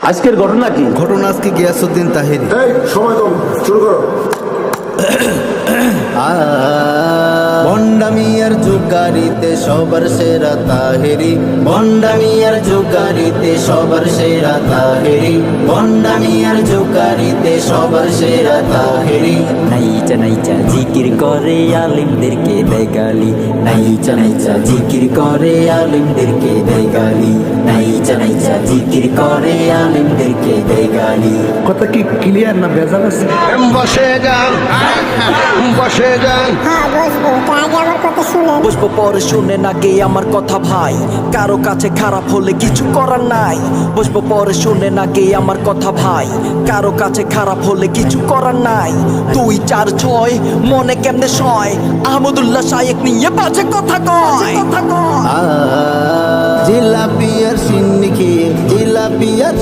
আজকের ঘটনা কি? ঘটনা আজকে গিয়াসউদ্দিন তাহেরি। সময় কম, শুরু করো। ভণ্ডামিয়ার যুগারিতে সবার সেরা তাহেরি, ভণ্ডামিয়ার যুগারিতে সবার সেরা তাহেরি, ভণ্ডামিয়ার যুগারিতে সবার সেরা তাহেরি। নাইচা নাইচা জিকির করে আলিমদেরকে দেয় গালি, নাইচা নাইচা জিকির করে আলিমদেরকে দেয় গালি, নাইচা নাইচা জিকির করে আলিমদেরকে দেয় গালি। কথা কি ক্লিয়ার না ভেজাল আছে? বসে যান, বসে যান। হ্যাঁ বসবো, তো আগে আমার কথা শুনেন। বসবো পরে শুনে না গে আমার কথা ভাই, কারো কাছে খারাপ হলে কিছু করার নাই। বসবো পরে শুনে না গে আমার কথা ভাই, কারো কাছে খারাপ হলে কিছু করার নাই। 2 4 6 মনে কেমনে সয়, আহমদুল্লাহ শায়েক নিয়ে বাজে কথা কয়। জিলাপি আর সিন্নি খেয়ে, জিলাপি আর